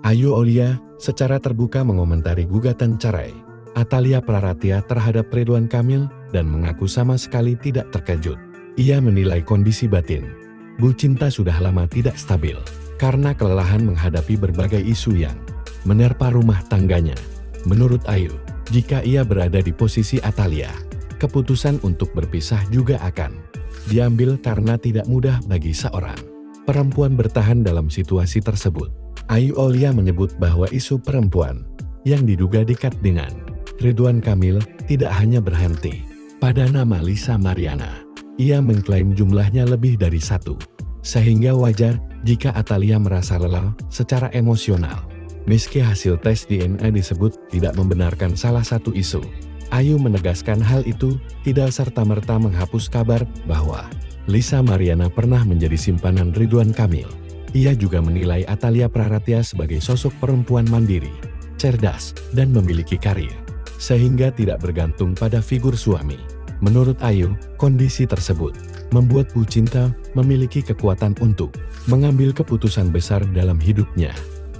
Ayu Aulia secara terbuka mengomentari gugatan cerai Atalia Praratia terhadap Ridwan Kamil dan mengaku sama sekali tidak terkejut. Ia menilai kondisi batin Bu Cinta sudah lama tidak stabil karena kelelahan menghadapi berbagai isu yang menerpa rumah tangganya. Menurut Ayu, jika ia berada di posisi Atalia, keputusan untuk berpisah juga akan diambil karena tidak mudah bagi seorang perempuan bertahan dalam situasi tersebut. Ayu Aulia menyebut bahwa isu perempuan yang diduga dekat dengan Ridwan Kamil tidak hanya berhenti pada nama Lisa Mariana. Ia mengklaim jumlahnya lebih dari satu, sehingga wajar jika Atalia merasa lelah secara emosional. Meski hasil tes DNA disebut tidak membenarkan salah satu isu, Ayu menegaskan hal itu tidak serta-merta menghapus kabar bahwa Lisa Mariana pernah menjadi simpanan Ridwan Kamil. Ia juga menilai Atalia Praratia sebagai sosok perempuan mandiri, cerdas, dan memiliki karir, sehingga tidak bergantung pada figur suami. Menurut Ayu, kondisi tersebut membuat Bu Cinta memiliki kekuatan untuk mengambil keputusan besar dalam hidupnya.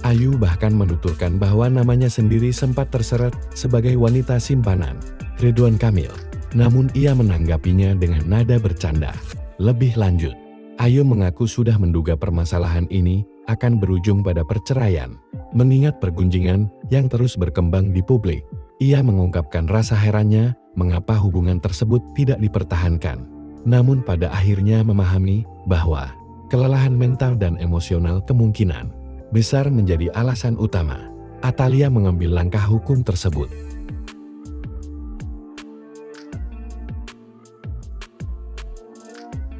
Ayu bahkan menuturkan bahwa namanya sendiri sempat terseret sebagai wanita simpanan Ridwan Kamil. Namun ia menanggapinya dengan nada bercanda. Lebih lanjut, Ayu mengaku sudah menduga permasalahan ini akan berujung pada perceraian. Mengingat pergunjingan yang terus berkembang di publik, ia mengungkapkan rasa herannya mengapa hubungan tersebut tidak dipertahankan. Namun pada akhirnya memahami bahwa kelelahan mental dan emosional kemungkinan besar menjadi alasan utama Atalia mengambil langkah hukum tersebut.